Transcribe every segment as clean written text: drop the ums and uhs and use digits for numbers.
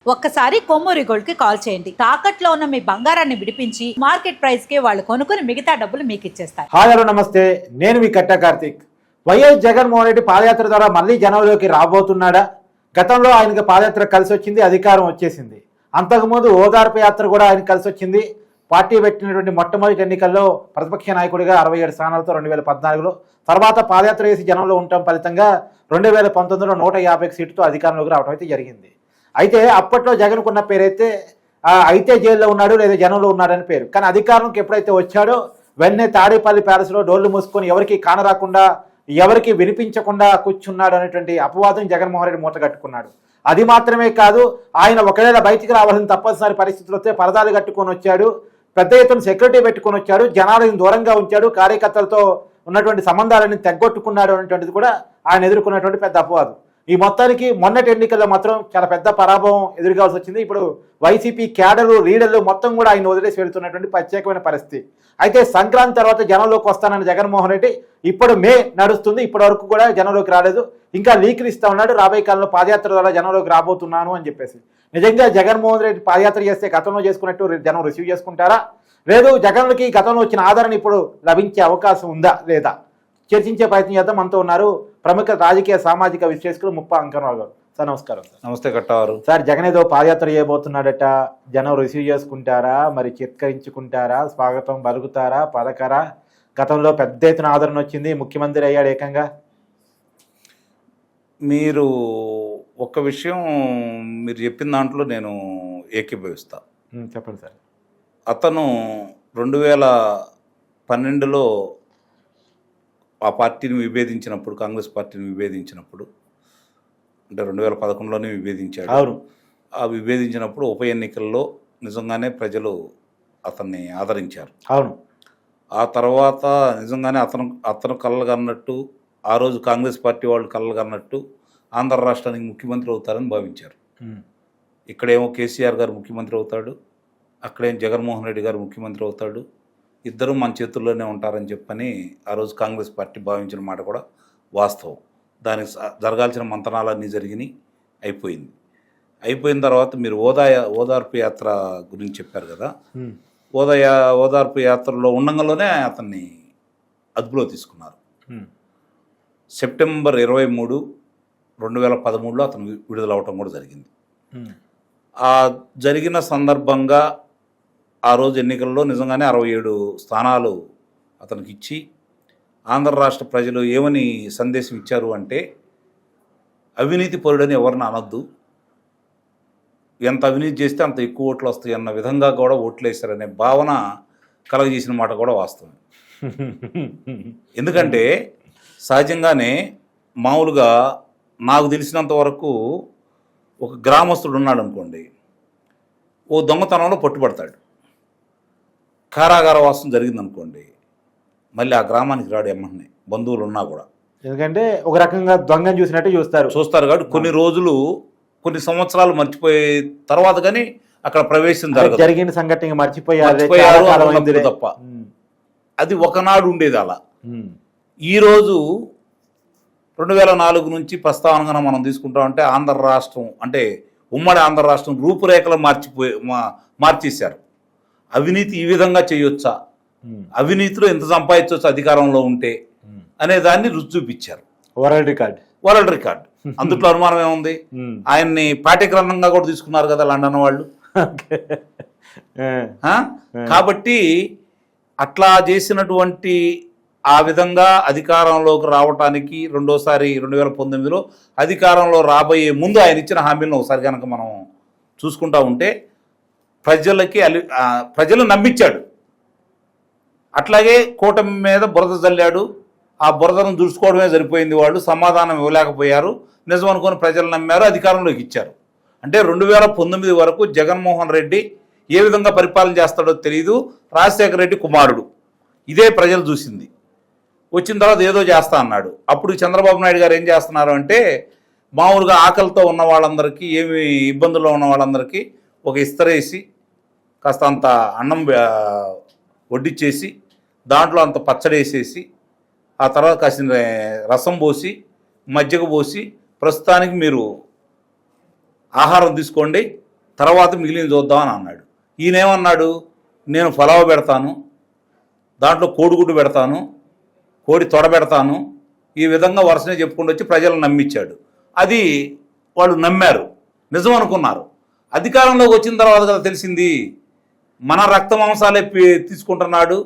ఒక్కసారి కొమ్మూరి గోల్డ్ కి కాల్ చేయండి. తాకట్లో ఉన్న మీ బంగారాన్ని విడిపించి మార్కెట్ ప్రైస్ కి వాళ్ళు కొనుక్కుని మిగతా డబ్బులు మీకు ఇచ్చేస్తారు. హాయ్ హలో నమస్తే, నేను మీ కట్టా కార్తీక్. వైఎస్ జగన్మోహన్ రెడ్డి పాదయాత్ర ద్వారా మళ్ళీ జనంలోకి రాబోతున్నాడా? గతంలో ఆయనకి పాదయాత్ర కలిసి వచ్చింది, అధికారం వచ్చేసింది. అంతకుముందు ఓదార్పు యాత్ర కూడా ఆయన కలిసి వచ్చింది. పార్టీ పెట్టినటువంటి మొట్టమొదటి ఎన్నికల్లో ప్రతిపక్ష నాయకుడిగా 67 స్థానాలతో 2014లో, తర్వాత పాదయాత్ర చేసి జనంలో ఉండటం ఫలితంగా 2019లో 150 సీట్లతో అధికారంలోకి రావడం అయితే జరిగింది. అయితే అప్పట్లో జగన్కు ఉన్న పేరైతే అయితే జైల్లో ఉన్నాడు లేదా జనంలో ఉన్నాడని పేరు. కానీ అధికారంకి ఎప్పుడైతే వచ్చాడో వెంటనే తాడేపల్లి ప్యాలెస్లో డోళ్లు మూసుకొని ఎవరికి కానరాకుండా ఎవరికి వినిపించకుండా కూర్చున్నాడు అనేటువంటి అపవాదం జగన్మోహన్ రెడ్డి మూట కట్టుకున్నాడు. అది మాత్రమే కాదు, ఆయన ఒకవేళ బయటికి రావాల్సిన తప్పనిసరి పరిస్థితులు వస్తే పరదాలు కట్టుకొని వచ్చాడు, పెద్ద ఎత్తున సెక్యూరిటీ పెట్టుకొని వచ్చాడు, జనాలను దూరంగా ఉంచాడు, కార్యకర్తలతో ఉన్నటువంటి సంబంధాలను తెగ్గొట్టుకున్నాడు అనేటువంటిది కూడా ఆయన ఎదుర్కొన్నటువంటి పెద్ద అపవాదం. ఈ మొత్తానికి మొన్నటి ఎన్నికల్లో మాత్రం చాలా పెద్ద పరాభవం ఎదురుకావాల్సి వచ్చింది. ఇప్పుడు వైసీపీ క్యాడర్లు లీడర్లు మొత్తం కూడా ఆయన వదిలేసి వెళుతున్నటువంటి ప్రత్యేకమైన పరిస్థితి. అయితే సంక్రాంతి తర్వాత జనంలోకి వస్తానని జగన్మోహన్ రెడ్డి ఇప్పుడు మే నడుస్తుంది, ఇప్పటి వరకు కూడా జనంలోకి రాలేదు. ఇంకా లీకులు ఇస్తా ఉన్నాడు, రాబోయే కాలంలో పాదయాత్ర ద్వారా జనంలోకి రాబోతున్నాను అని చెప్పేసి. నిజంగా జగన్మోహన్ రెడ్డి పాదయాత్ర చేస్తే గతంలో చేసుకున్నట్టు జనం రిసీవ్ చేసుకుంటారా, లేదు జగన్కి గతంలో వచ్చిన ఆదరణ ఇప్పుడు లభించే అవకాశం ఉందా లేదా చర్చించే ప్రయత్నం చేద్దాం. మనతో ఉన్నారు ప్రముఖ రాజకీయ సామాజిక విశ్లేషకులు ముప్ప అంకనరావు గారు. సార్ నమస్కారం. సార్ నమస్తే కట్టవారు. సార్, జగన్ ఏదో పాదయాత్ర చేయబోతున్నాడట, జనం రిసీవ్ చేసుకుంటారా, మరి చిత్కరించుకుంటారా, స్వాగతం పలుకుతారా, పలకరా? గతంలో పెద్ద ఎత్తున ఆదరణ వచ్చింది, ముఖ్యమంత్రి అయ్యాడు ఏకంగా. మీరు ఒక విషయం మీరు చెప్పిన దాంట్లో నేను ఏకీభవిస్తా. చెప్పండి సార్. అతను 2012లో ఆ పార్టీని విభేదించినప్పుడు, కాంగ్రెస్ పార్టీని విభేదించినప్పుడు, అంటే 2011లోనే విభేదించాడు. అవును. ఆ విభేదించినప్పుడు ఉప ఎన్నికల్లో నిజంగానే ప్రజలు అతన్ని ఆదరించారు. అవును. ఆ తర్వాత నిజంగానే అతను కళ్ళగన్నట్టు, ఆ రోజు కాంగ్రెస్ పార్టీ వాళ్ళు కళ్ళగన్నట్టు ఆంధ్ర రాష్ట్రానికి ముఖ్యమంత్రి అవుతారని భావించారు. ఇక్కడేమో కేసీఆర్ గారు ముఖ్యమంత్రి అవుతాడు, అక్కడేమో జగన్మోహన్ రెడ్డి గారు ముఖ్యమంత్రి అవుతాడు, ఇద్దరు మన చేతుల్లోనే ఉంటారని చెప్పని ఆ రోజు కాంగ్రెస్ పార్టీ భావించిన మాట కూడా వాస్తవం. దానికి జరగాల్సిన మంతనాలన్నీ జరిగినాయి, అయిపోయిన తర్వాత మీరు ఓదార్పు యాత్ర గురించి చెప్పారు కదా. ఓదార్పు యాత్రలో ఉండంగానే అతన్ని అదుపులో తీసుకున్నారు. సెప్టెంబర్ 23, 2013లో అతను విడుదలవటం కూడా జరిగింది. ఆ జరిగిన సందర్భంగా ఆ రోజు ఎన్నికల్లో నిజంగానే 67 స్థానాలు అతనికి ఇచ్చి ఆంధ్ర రాష్ట్ర ప్రజలు ఏమని సందేశం ఇచ్చారు అంటే, అవినీతి పరుడని ఎవరిని అనొద్దు, ఎంత అవినీతి చేస్తే అంత ఎక్కువ ఓట్లు వస్తాయి అన్న విధంగా కూడా ఓట్లు వేశారనే భావన కలగజేసిన మాట కూడా వాస్తవం. ఎందుకంటే సహజంగానే మామూలుగా నాకు తెలిసినంత వరకు ఒక గ్రామస్తుడు ఉన్నాడు అనుకోండి, ఓ దొంగతనంలో పట్టుబడతాడు, కారాగార వాసం జరిగిందనుకోండి, మళ్ళీ ఆ గ్రామానికి రాడు ఎమ్మనే, బంధువులు ఉన్నా కూడా. ఎందుకంటే ఒక రకంగా దొంగని చూసినట్టు చూస్తారు కాబట్టి కొన్ని రోజులు, కొన్ని సంవత్సరాలు మర్చిపోయే తర్వాత కానీ అక్కడ ప్రవేశం జరిగిన సంఘటన మర్చిపోయారు తప్ప. అది ఒకనాడు ఉండేది అలా. ఈరోజు 2004 నుంచి ప్రస్తావనగా మనం తీసుకుంటామంటే ఆంధ్ర రాష్ట్రం అంటే ఉమ్మడి ఆంధ్ర రాష్ట్రం రూపురేఖలు మార్చేశారు. అవినీతి ఈ విధంగా చేయొచ్చా, అవినీతిలో ఎంత సంపాదించవచ్చు అధికారంలో ఉంటే అనే దాన్ని రుచి చూపించారు. వరల్డ్ రికార్డ్ అందుట్లో అనుమానం ఏముంది. ఆయన్ని పాఠ్యగ్రంథంగా కూడా తీసుకున్నారు కదా లండన్ వాళ్ళు. కాబట్టి అట్లా చేసినటువంటి ఆ విధంగా అధికారంలోకి రావటానికి రెండోసారి 2019లో అధికారంలో రాబోయే ముందు ఆయన ఇచ్చిన హామీలను ఒకసారి కనుక మనం చూసుకుంటా ఉంటే ప్రజలు నమ్మించాడు. అట్లాగే కూటమి మీద బురద చల్లాడు, ఆ బురదను దుడుచుకోవడమే సరిపోయింది, వాళ్ళు సమాధానం ఇవ్వలేకపోయారు, నిజం అనుకుని ప్రజలు నమ్మారు, అధికారంలోకి ఇచ్చారు. అంటే 2019 వరకు జగన్మోహన్ రెడ్డి ఏ విధంగా పరిపాలన చేస్తాడో తెలియదు, రాజశేఖర రెడ్డి కుమారుడు, ఇదే ప్రజలు చూసింది. వచ్చిన తర్వాత ఏదో చేస్తా అన్నాడు. అప్పుడు చంద్రబాబు నాయుడు గారు ఏం చేస్తున్నారు అంటే, మామూలుగా ఆకలితో ఉన్న వాళ్ళందరికీ, ఏమి ఇబ్బందుల్లో ఉన్న వాళ్ళందరికీ ఒక ఇస్తరేసి కాస్త అంత అన్నం వడ్డిచ్చేసి దాంట్లో అంత పచ్చడి వేసేసి ఆ తర్వాత కాసిన రసం పోసి మజ్జిగ పోసి ప్రస్తుతానికి మీరు ఆహారం తీసుకోండి, తర్వాత మిగిలిన చూద్దామని అన్నాడు. ఈయనేమన్నాడు, నేను ఫలావ పెడతాను, దాంట్లో కోడిగుడ్డు పెడతాను, కోడి తొడ పెడతాను, ఈ విధంగా వరుసనే చెప్పుకుంటూ వచ్చి ప్రజలను నమ్మించాడు. అది వాళ్ళు నమ్మారు, నిజం అనుకున్నారు. అధికారంలోకి వచ్చిన తర్వాత కదా తెలిసింది మన రక్త మాంసాలే తీసుకుంటున్నాడు,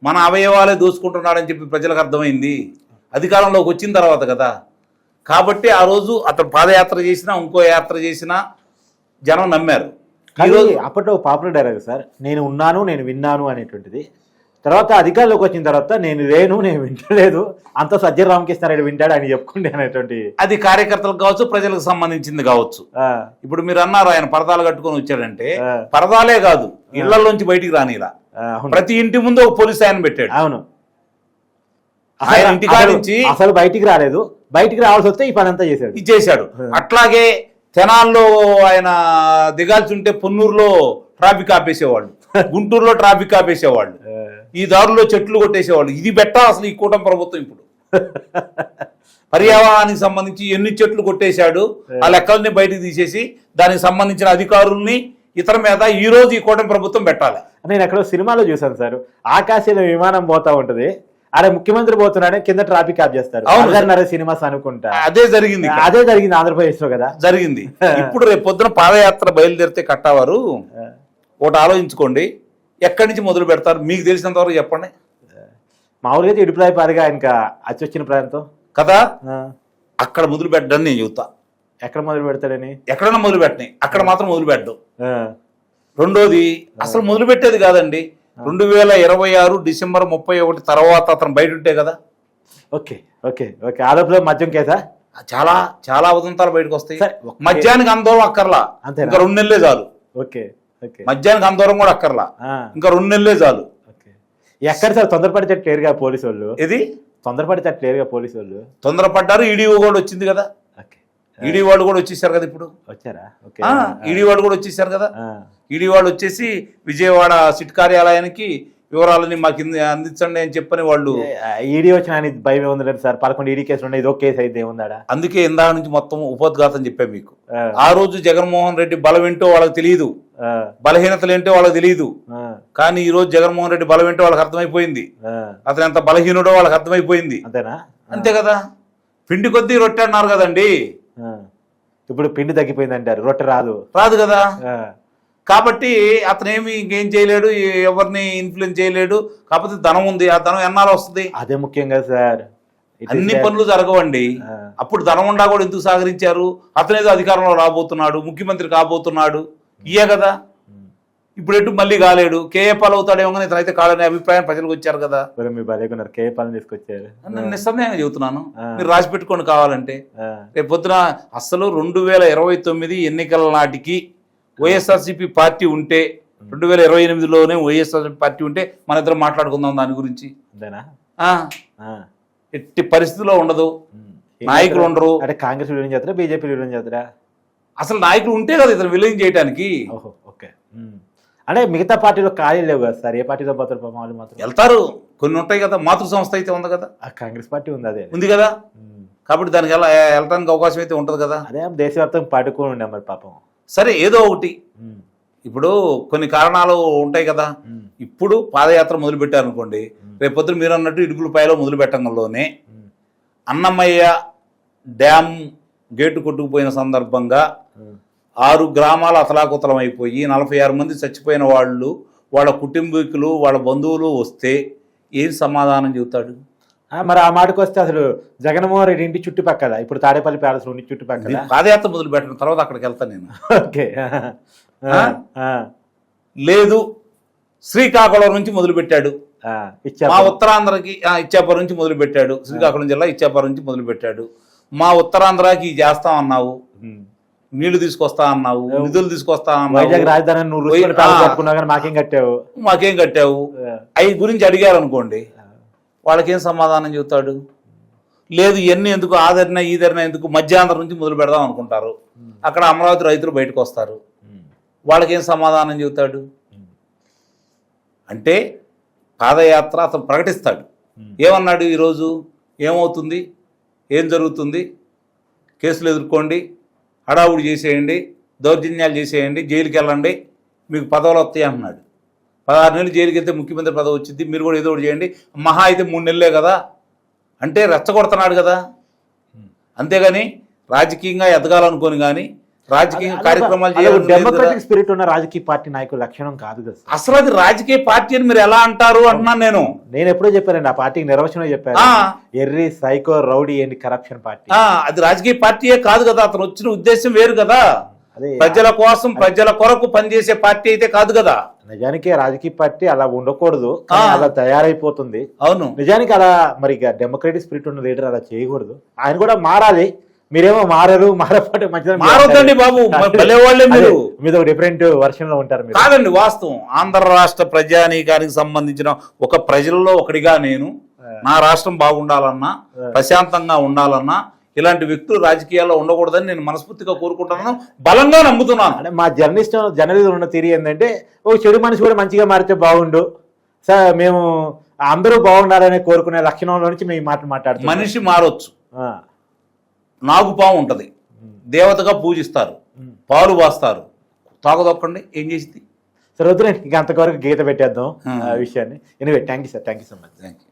మన అవయవాలే దోచుకుంటున్నాడని చెప్పి ప్రజలకు అర్థమైంది అధికారంలోకి వచ్చిన తర్వాత కదా. కాబట్టి ఆ రోజు అతను పాదయాత్ర చేసినా ఇంకో యాత్ర చేసినా జనం నమ్మారు. కానీ అప్పట్లో పాపులర్ డైలాగ్ సార్, నేను ఉన్నాను నేను విన్నాను అనేటువంటిది. తర్వాత అధికారంలోకి వచ్చిన తర్వాత నేను లేను నేను వింటలేదు, అంత సజ్జన రామకృష్ణారెడ్డి వింటాడు అని చెప్పుకుంటే అనేటువంటి. అది కార్యకర్తలకు కావచ్చు, ప్రజలకు సంబంధించింది కావచ్చు. ఇప్పుడు మీరు అన్నారు ఆయన పరదాలు కట్టుకొని వచ్చాడంటే, పరదాలే కాదు ఇళ్లలోంచి బయటికి రానిలా ప్రతి ఇంటి ముందు ఒక పోలీస్ ఆయన పెట్టాడు. అవును, ఆయన ఇంటికాడ నుంచి అసలు బయటికి రాలేదు, బయటికి రావాల్సి వస్తే ఈ పని అంతా చేశాడు. అట్లాగే తెనాల్లో ఆయన దిగాల్సి ఉంటే పొన్నూరులో ట్రాఫిక్ ఆపేసేవాళ్ళు, గుంటూరులో ట్రాఫిక్ ఆపేసేవాళ్ళు, ఈ దారుల్లో చెట్లు కొట్టేసేవాళ్ళు. ఇది బెట్ట అసలు ఈ కూటమి ప్రభుత్వం. ఇప్పుడు పర్యావరణానికి సంబంధించి ఎన్ని చెట్లు కొట్టేశాడు, ఆ లెక్కల్ని బయటకు తీసేసి దానికి సంబంధించిన అధికారుల్ని ఇతర మీద ఈ రోజు ఈ కూటమి ప్రభుత్వం పెట్టాలి. నేను ఎక్కడో సినిమాలో చూసాను సార్, ఆకాశంలో విమానం పోతా ఉంటది, అరే ముఖ్యమంత్రి పోతున్నాడే కింద ట్రాఫిక్ ఆఫ్ చేస్తారు సినిమాస్ అనుకుంటా. అదే జరిగింది ఆంధ్రప్రదేశ్ లో కదా జరిగింది. ఇప్పుడు రేపు పొద్దున పాదయాత్ర బయలుదేరితే కట్టవారు ఒకటి ఆలోచించుకోండి, ఎక్కడి నుంచి మొదలు పెడతారు మీకు తెలిసినంత వరకు చెప్పండి. మామూలుగా అయితే ఇడుపులాయి పాదిగా ఇంకా అచ్చి వచ్చిన ప్రాంతం కదా, అక్కడ మొదలు పెట్టడని నేను చెబుతా. ఎక్కడ మొదలు పెడతాడని? ఎక్కడన్నా మొదలు పెట్టని, అక్కడ మాత్రం మొదలు పెట్టడం. రెండోది అసలు మొదలు పెట్టేది కాదండి, 2026 డిసెంబర్ 31 తర్వాత అతను బయట ఉంటే కదా. ఓకే ఓకే ఓకే ఆరోపణ మద్యం కేసా చాలా చాలా ఉదంతాలు బయటకు వస్తాయి. మద్యానికి అందరం అక్కర్లా, ఇంకా 2 నెలలే చాలు. ఓకే ఓకే మద్యానికి అందరం కూడా అక్కర్లా, ఇంకా 2 నెలలే చాలు. ఎక్కడ సార్ తొందరపడితే క్లియర్గా పోలీసు వాళ్ళు, ఇది తొందరపడితే క్లియర్గా పోలీసు వాళ్ళు తొందరపడ్డారు. ఈడీఓ కూడా వచ్చింది కదా, ఈడీ వాళ్ళు కూడా వచ్చేసారు కదా, ఇప్పుడు వచ్చారా? ఈడీ వాళ్ళు కూడా వచ్చేసారు కదా. ఈడీ వాళ్ళు వచ్చేసి విజయవాడ సిట్ కార్యాలయానికి వివరాలని మాకు అందించండి అని చెప్పని వాళ్ళు. ఈడీ వచ్చిన భయం ఉంది లేదు సార్, 11 ఈడీ కేసులు ఉన్నాయి, ఇదో కేసు అయితే ఏముందా? అందుకే ఇందా నుంచి మొత్తం ఉపోద్ఘాతం చెప్పా మీకు. ఆ రోజు జగన్మోహన్ రెడ్డి బలం ఏంటో వాళ్ళకి తెలియదు, బలహీనతలు ఏంటో వాళ్ళకి తెలియదు. కానీ ఈ రోజు జగన్మోహన్ రెడ్డి బలం ఏంటో వాళ్ళకి అర్థమైపోయింది, అతను ఎంత బలహీనుడో వాళ్ళకి అర్థమైపోయింది. అంతేనా? అంతే కదా. పిండి కొద్దీ రొట్టె అన్నారు కదండి, ఇప్పుడు పిండి తగ్గిపోయింది అంటారు, రొట్టె రాదు కదా. కాబట్టి అతనేమి ఇంకేం చేయలేడు, ఎవరిని ఇన్ఫ్లుయెన్స్ చేయలేడు. కాకపోతే ధనం ఉంది, ఆ ధనం ఎన్నాళ్ళు వస్తుంది? అదే ముఖ్యంగా సార్, అన్ని పనులు జరగవండి. అప్పుడు ధనం ఉండా కూడా ఎందుకు సహకరించారు? అతనేదో అధికారంలో రాబోతున్నాడు, ముఖ్యమంత్రి కాబోతున్నాడు, ఇయే కదా. ఇప్పుడు ఎటు మళ్ళీ కాలేడు, కేఏ పాల్ అవుతాడేమో కానీ ఇతనైతే కాడనే అభిప్రాయం ప్రజలకు వచ్చారు కదా. కేఏ పాల్ తీసుకొచ్చారు. నేను నిస్సందేహంగా చెబుతున్నాను, మీరు రాసి పెట్టుకోండి కావాలంటే. రేపు పొద్దున అసలు 2029 ఎన్నికల నాటికి వైఎస్ఆర్సీపీ పార్టీ ఉంటే, 2028లోనే వైఎస్ఆర్సీపీ పార్టీ ఉంటే మన ఇద్దరం మాట్లాడుకుందాం దాని గురించి. ఎట్టి పరిస్థితిలో ఉండదు, నాయకులు ఉండరు. అంటే కాంగ్రెస్ విలీనం చేస్తారా, బీజేపీ విలీనం చేస్తారా? అసలు నాయకులు ఉంటే కదా ఇతను విలీనం చేయడానికి. ఓకే, అంటే మిగతా పార్టీలో ఖాళీ లేవు కదా సార్, ఏ పార్టీలో పోతారు? వాళ్ళు మాత్రం వెళ్తారు, కొన్ని ఉంటాయి కదా. మాతృ సంస్థ అయితే ఉంది కదా, కాంగ్రెస్ పార్టీ ఉంది, అదే ఉంది కదా. కాబట్టి దానికి వెళ్ళడానికి అవకాశం అయితే ఉంటుంది కదా. అదే దేశవ్యాప్తంగా పాటుకొని ఉండే మరి పాపం. సరే ఏదో ఒకటి, ఇప్పుడు కొన్ని కారణాలు ఉంటాయి కదా. ఇప్పుడు పాదయాత్ర మొదలు పెట్టారు అనుకోండి, రేపొద్దు మీరు అన్నట్టు ఇడుపులపాయలో మొదలు పెట్టడంలోనే అన్నమయ్య డ్యామ్ గేటు కొట్టుకుపోయిన సందర్భంగా 6 గ్రామాలు అతలాకుతలం అయిపోయి 46 మంది చచ్చిపోయిన వాళ్ళు, వాళ్ళ కుటుంబీకులు, వాళ్ళ బంధువులు వస్తే ఏం సమాధానం చెబుతాడు? మరి ఆ మాటకు వస్తే అసలు జగన్మోహన్ రెడ్డి ఇంటి చుట్టుపక్కల, ఇప్పుడు తాడేపల్లి ప్యాలెస్ ఉండి చుట్టుపక్కల పాదయాత్ర మొదలు పెట్టిన తర్వాత అక్కడికి వెళ్తాను నేను. ఓకే, లేదు శ్రీకాకుళం నుంచి మొదలు పెట్టాడు, మా ఉత్తరాంధ్రకి ఇచ్చాపురం నుంచి మొదలు పెట్టాడు, శ్రీకాకుళం జిల్లా ఇచ్చాపురం నుంచి మొదలు పెట్టాడు. మా ఉత్తరాంధ్రకి చేస్తాం అన్నావు, నీళ్లు తీసుకొస్తా అన్నావు, నిధులు తీసుకొస్తా అన్నావు, రాజధాని మాకేం కట్టావు, అవి గురించి అడిగారు అనుకోండి, వాళ్ళకేం సమాధానం చెబుతాడు? లేదు ఇవన్నీ ఎందుకు, ఆదరణ ఈదరణ ఎందుకు, మధ్యాంధ్ర నుంచి మొదలు పెడదాం అనుకుంటారు. అక్కడ అమరావతి రైతులు బయటకు వస్తారు, వాళ్ళకేం సమాధానం చెబుతాడు? అంటే పాదయాత్ర అతను ప్రకటిస్తాడు. ఏమన్నాడు ఈరోజు? ఏమవుతుంది, ఏం జరుగుతుంది, కేసులు ఎదుర్కోండి, హడావుడి చేసేయండి, దౌర్జన్యాలు చేసేయండి, జైలుకి వెళ్ళండి, మీకు పదవులు వస్తాయి అంటున్నాడు. 16 నెలలు జైలుకి వెళ్తే ముఖ్యమంత్రి పదవి వచ్చింది, మీరు కూడా ఏదో ఒకటి చేయండి, మహా అయితే 3 నెలలే కదా అంటే రెచ్చగొడుతున్నాడు కదా. అంతేగాని రాజకీయంగా ఎదగాలనుకోని కానీ రాజకీయ కార్యక్రమాలు చేయాలి. డెమోక్రటిక్ స్పిరిట్ ఉన్న రాజకీయ పార్టీ నాయకుల లక్షణం కాదు కదా. అసలు అది రాజకీయ పార్టీ అని మీరు ఎలా అంటారు అంటున్నాను నేను ఎప్పుడో చెప్పానండి, ఆ పార్టీకి నిర్వచనం చెప్పాను, ఎర్రి psycho rowdy and corruption party. అది రాజకీయ పార్టీయే కాదు కదా, అతను వచ్చిన ఉద్దేశం వేరు కదా, అదే ప్రజల కోసం ప్రజల కొరకు పనిచేసే పార్టీ అయితే కాదు కదా. నిజానికి రాజకీయ పార్టీ అలా ఉండకూడదు, అలా తయారైపోతుంది. అవును, నిజానికి అలా మరి డెమోక్రటిక్ స్పిరిట్ ఉన్న లీడర్ అలా చేయకూడదు, ఆయన కూడా మారాలి. మీరేమో మారరు, మారపాటి మధ్యలో మారొద్దండి బాబు, భలేవాళ్ళే మీరు, మీద డిఫరెంట్ వర్షన్ లో ఉంటారు మీరు. కాదండి వాస్తవం. ఆంధ్ర రాష్ట్ర ప్రజానీకానికి సంబంధించిన ఒక ప్రజల్లో ఒకటిగా నేను, నా రాష్ట్రం బాగుండాలన్నా, ప్రశాంతంగా ఉండాలన్నా ఇలాంటి వ్యక్తులు రాజకీయాల్లో ఉండకూడదని నేను మనస్ఫూర్తిగా కోరుకుంటున్నాను, బలంగా నమ్ముతున్నాను. అంటే మా జర్నలిజం ఉన్న తీరి ఏంటంటే, ఒక చెడు మనిషి కూడా మంచిగా మారితే బాగుండు సార్, మేము అందరూ బాగుండాలని కోరుకునే లక్షణంలో నుంచి మేము మాట్లాడుతాం. మనిషి మారొచ్చు, నాగుపాము ఉంటుంది, దేవతగా పూజిస్తారు, పాలు వాస్తారు, తాగదొక్కండి ఏం చేసింది. సరే వద్దులేండి, ఇంకా అంతవరకు గీత పెట్టేద్దాం ఆ విషయాన్ని. Anyway thank you sir, thank you so much. Thank you.